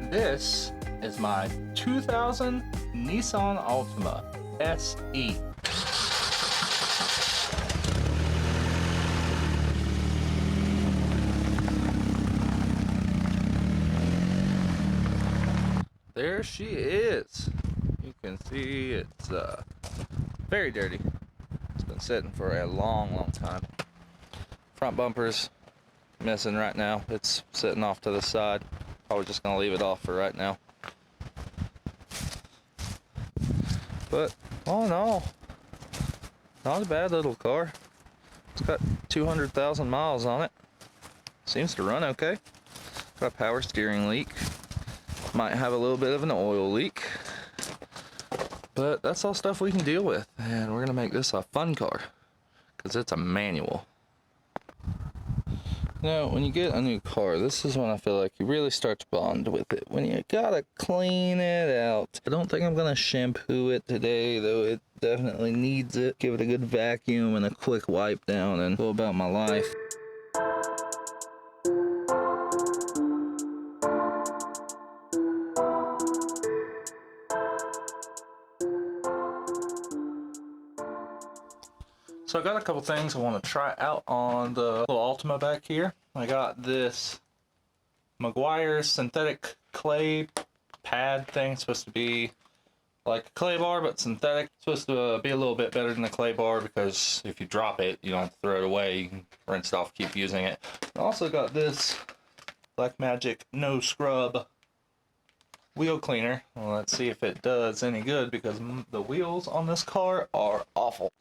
This is my 2000 Nissan Altima SE. There she is. You can see it's very dirty. It's been sitting for a long time. Front bumper's missing right now. It's sitting off to the side. Probably just gonna leave it off for right now. But all in all, not a bad little car. It's got 200,000 miles on it. Seems to run okay. Got a power steering leak. Might have a little bit of an oil leak. But that's all stuff we can deal with. And we're gonna make this a fun car, because it's a manual. Now, when you get a new car, this is when I feel like you really start to bond with it. When you gotta clean it out. I don't think I'm gonna shampoo it today, though it definitely needs it. Give it a good vacuum and a quick wipe down and go about my life. So I got a couple things I want to try out on the little Altima back here. I got this Monger synthetic clay pad thing. It's supposed to be like a clay bar, but synthetic. It's supposed to be a little bit better than a clay bar, because if you drop it, you don't have to throw it away. You can rinse it off, keep using it. I also got this Black Magic No Scrub wheel cleaner. Well, let's see if it does any good, because the wheels on this car are awful.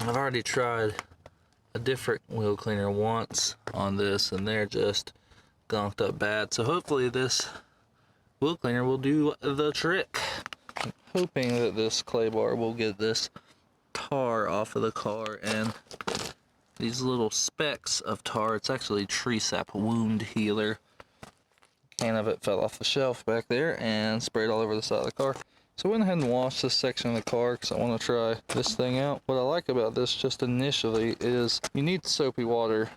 I've already tried a different wheel cleaner once on this, and they're just gunked up bad. So hopefully this wheel cleaner will do the trick. I'm hoping that this clay bar will get this tar off of the car and these little specks of tar. It's actually tree sap wound healer. A can of it fell off the shelf back there and sprayed all over the side of the car. So I went ahead and washed this section of the car because I want to try this thing out. What I like about this just initially is you need soapy water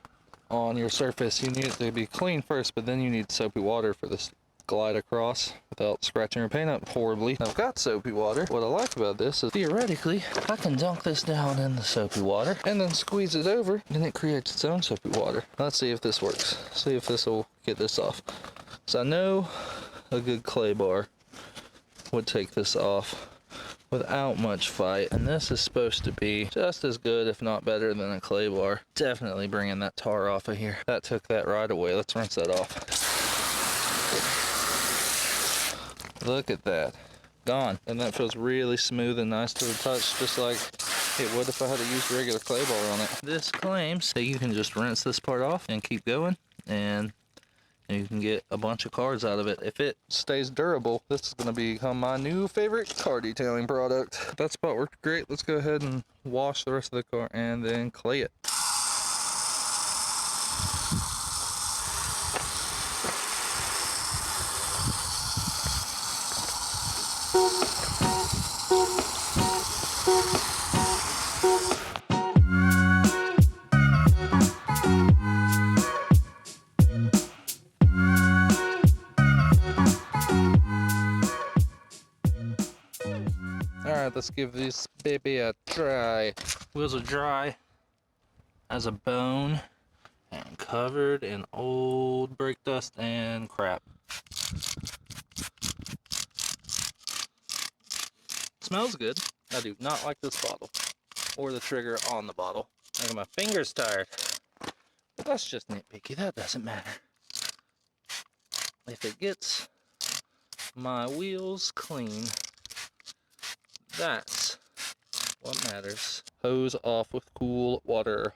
on your surface. You need it to be clean first, but then you need soapy water for this to glide across without scratching your paint up horribly. I've got soapy water. What I like about this is theoretically I can dunk this down in the soapy water and then squeeze it over, and it creates its own soapy water. Let's see if this works. See if this will get this off. So I know a good clay bar would take this off without much fight, and this is supposed to be just as good, if not better, than a clay bar. Definitely bringing that tar off of here. That took that right away. Let's rinse that off. Look at that, gone. And that feels really smooth and nice to the touch, just like it would if I had to use regular clay bar on it. This claims that you can just rinse this part off and keep going, and you can get a bunch of cards out of it. If it stays durable, this is going to become my new favorite car detailing product. That spot worked great. Let's go ahead and wash the rest of the car and then clay it. Alright, let's give this baby a try. Wheels are dry as a bone and covered in old brake dust and crap. Smells good. I do not like this bottle or the trigger on the bottle. I got my fingers tired. But that's just nitpicky. That doesn't matter. If it gets my wheels clean, that's what matters. Hose off with cool water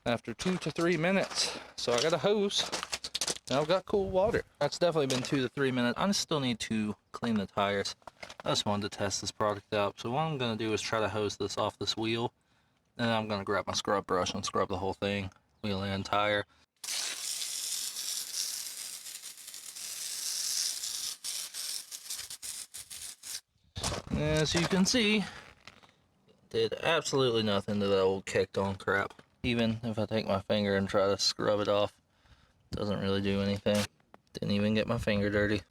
after 2 to 3 minutes. So I got a hose and I've got cool water. That's definitely been 2 to 3 minutes. I still need to clean the tires. I just wanted to test this product out. So what I'm going to do is try to hose this off this wheel, and then I'm going to grab my scrub brush and scrub the whole thing, wheel and tire. As you can see, did absolutely nothing to that old kicked on crap. Even if I take my finger and try to scrub it off, doesn't really do anything. Didn't even get my finger dirty.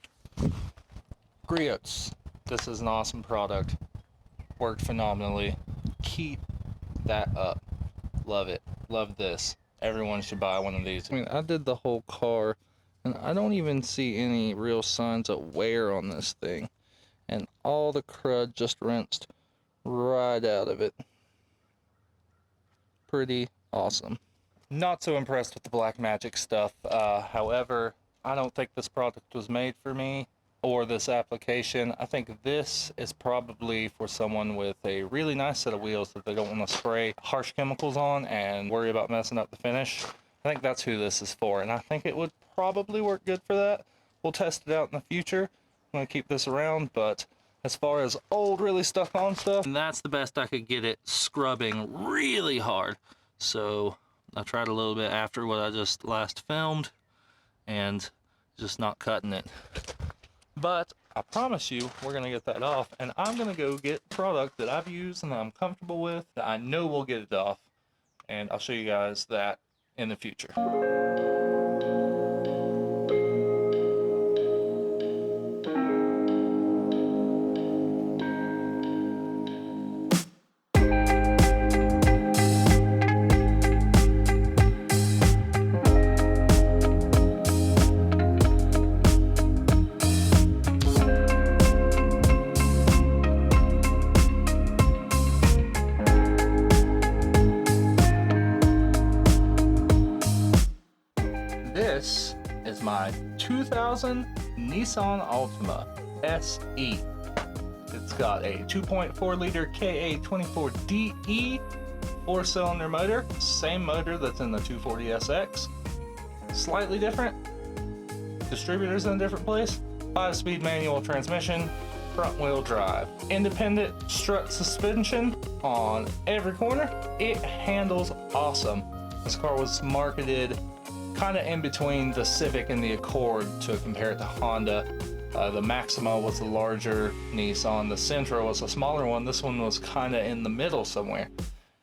Griots. This is an awesome product. Worked phenomenally. Keep that up. Love it. Love this. Everyone should buy one of these. I mean, I did the whole car, and I don't even see any real signs of wear on this thing. And all the crud just rinsed right out of it. Pretty awesome. Not so impressed with the Black Magic stuff. However, I don't think this product was made for me or this application. I think this is probably for someone with a really nice set of wheels that they don't want to spray harsh chemicals on and worry about messing up the finish. I think that's who this is for, and I think it would probably work good for that. We'll test it out in the future. I'm going to keep this around, but as far as old, really stuck on stuff, and that's the best I could get it scrubbing really hard. So I tried a little bit after what I just last filmed, and just not cutting it. But I promise you, we're going to get that off, and I'm going to go get product that I've used and that I'm comfortable with, that I know will get it off, and I'll show you guys that in the future. This is my 2000 Nissan Altima SE. It's got a 2.4 liter KA24DE 4-cylinder motor, same motor that's in the 240SX. Slightly different, distributors in a different place, 5-speed manual transmission, front wheel drive, independent strut suspension on every corner. It handles awesome. This car was marketed kind of in between the Civic and the Accord to compare it to Honda. The Maxima was the larger Nissan, the Sentra was a smaller one. This one was kind of in the middle somewhere.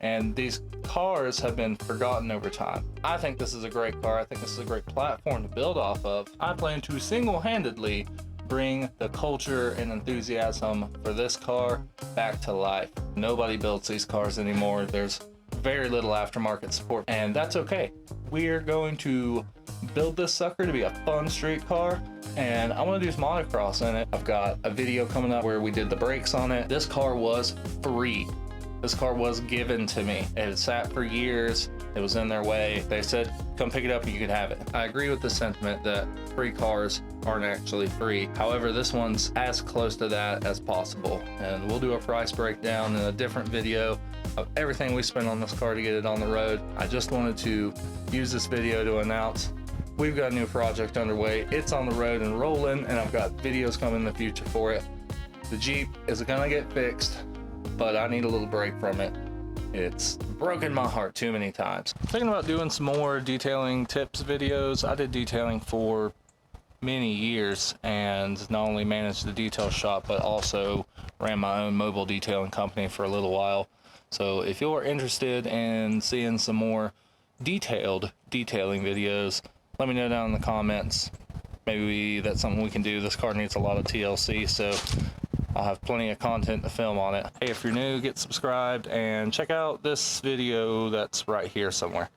And these cars have been forgotten over time. I think this is a great car. I think this is a great platform to build off of. I plan to single-handedly bring the culture and enthusiasm for this car back to life. Nobody builds these cars anymore. There's very little aftermarket support, and that's okay. We're going to build this sucker to be a fun street car, and I want to do some motocross in it. I've got a video coming up where we did the brakes on it. This car was free. This car was given to me. It had sat for years. It was in their way. They said, come pick it up and you can have it. I agree with the sentiment that free cars aren't actually free. However, this one's as close to that as possible. And we'll do a price breakdown in a different video of everything we spent on this car to get it on the road. I just wanted to use this video to announce we've got a new project underway. It's on the road and rolling, and I've got videos coming in the future for it. The Jeep is gonna get fixed, but I need a little break from it. It's broken my heart too many times. I'm thinking about doing some more detailing tips videos. I did detailing for many years and not only managed the detail shop, but also ran my own mobile detailing company for a little while. So if you're interested in seeing some more detailed detailing videos, let me know down in the comments. Maybe that's something we can do. This car needs a lot of TLC, so I'll have plenty of content to film on it. Hey, if you're new, get subscribed and check out this video that's right here somewhere.